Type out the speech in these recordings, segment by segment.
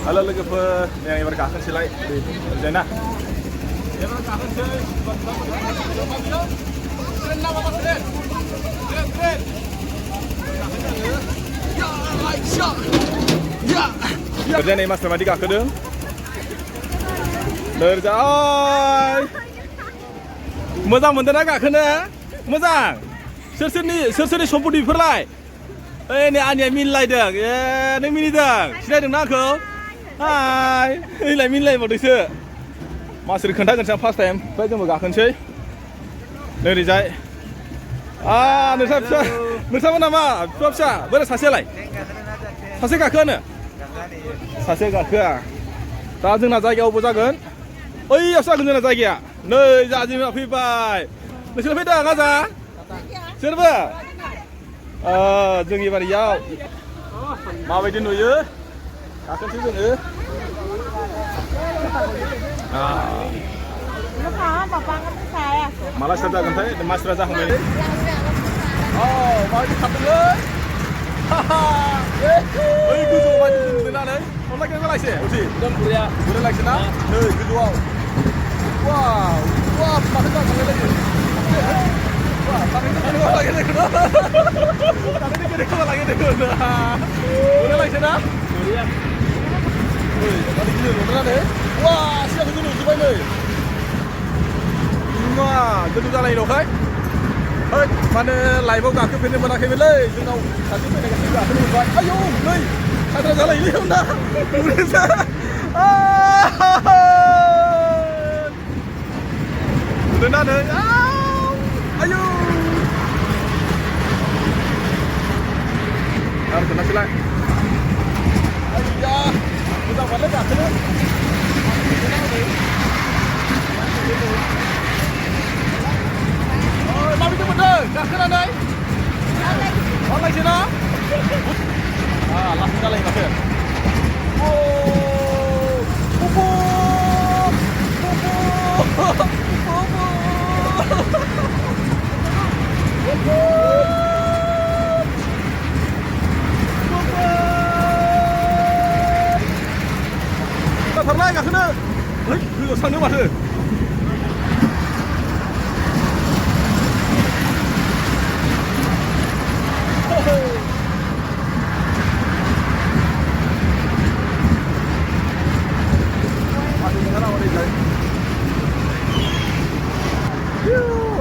Halo logoफोर yang ebar गाखोनोसैलाय जायना ebar गाखोनोसै kerja nih Mas Ramadi गाखोदों Nerjay मोजां मोनदोंना गाखोनो मोजां सोर-सोरनि सम्पतिफोरलाय ओइ नै आनिया मिनलायदों नों मिनिदों सिनायदोंना आंखौ हाय ओइलाय मिनलायबावदोंसो मासोर खोन्थागोनसै आं फार्स्ट टाइम ओमफ्राय जोंबो गाखोनोसै नोरैजाय नोंसाबो नामा फिसा बोरै सासेयालाय सासे गाखोआनो सासे गाखोआ दा जोंना जायगायाव अबाव जागोन ओइयावसो जागोन जोंना जायगाया नै जोंहा जोंना फैबाय नोंसोर फैदों आजा सोरबो जोंनि बारियाव माबायदि नुयो गाखोनोसै जोङो माला स्टार्ट जागोनथाय मानसिफ्रा जाखांबाय माबायदि खारदोंलै ओइ गोजौआव माबायदि नुदोंनानै अनलायगोन बेलायसे उथि बुरै लायसैना नै गोजौआव वाव वाव माथो जाखांलायलायो udah lagi sana? Iya. Woi, tadi gini beneran deh. Wah, siapa dulu coba ini. Wah, dulu jalan ini oke? Hei, mana live gak kepinnya mana kepinnya? Jangan kasih pindah ke sini, aku buat. Ayo, nih, saya jalan ini udah. Udah deh. Ayo. Harus kena sila. Ayah, udah balik dah kena. Oh, mami tu betul. Dah kena nih. Orang sini. Langsung jalan ini masuk. Oh, bubu. थारलाय गाखोनो है गोजौआव थांनो माथो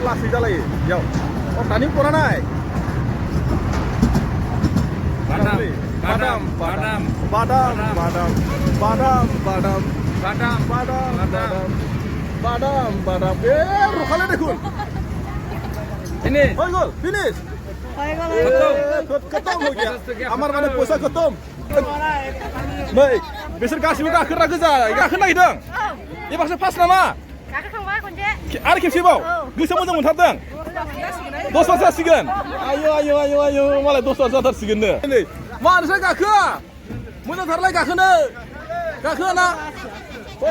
लासै जालायो बेयाव दानि परा नाय badam rukalnya dekun ini finish ketom amar mana puasa ketom baik besar kasih udah akhirnya gakhon nagirdों एबारसो फार्स्ट नामा गाखोखांबाय खनसे आरो खेबसेबाव गोसोआ मोजां मोनथारदों दस्रा जासिगोन आयौ मालाय दस्रा जाथारसिगोननो नै मा नोंसोर गाखोआ मोजांथारलाय गाखोआ ना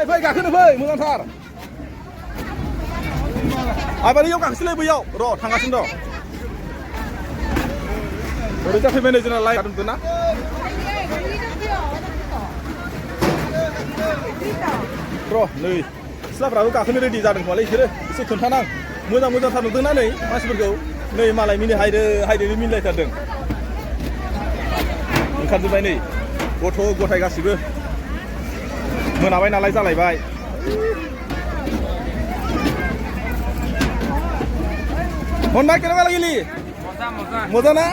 फै गाखोनो फै मोजांथार आबार इयाव गाखोसैलाय बैयाव र' थांगासिनो दं ओरैजा फैबाय नै जोंना लाइट दोनदों ना र' नै सिख्लाफ्राबो गाखोनो रेडि जादों खोमालै बिसोरो एसे खोन्थानां मोजांथार नुदोंना नै मानसिफोरखौ नै मालाय हायदो मिनिलायथारदों ओंखारजोब्बाय नै गथ' गथाय गासिबो मोनाबाय नालाय जालायबाय Honda kenapa lagi li? Moza na?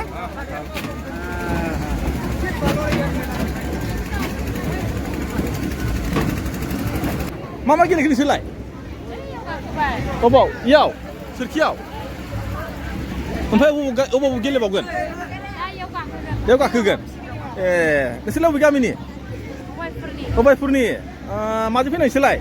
Mama gini silai. Obaw, iyaw, sirkiyaw. Ompaय obaw गेलेबावगोन? Iyaw गाखोगोन. नोंसोरलाय बबे गामिनि? अबायपुरनि माजों फैनाय नोंसोरलाय?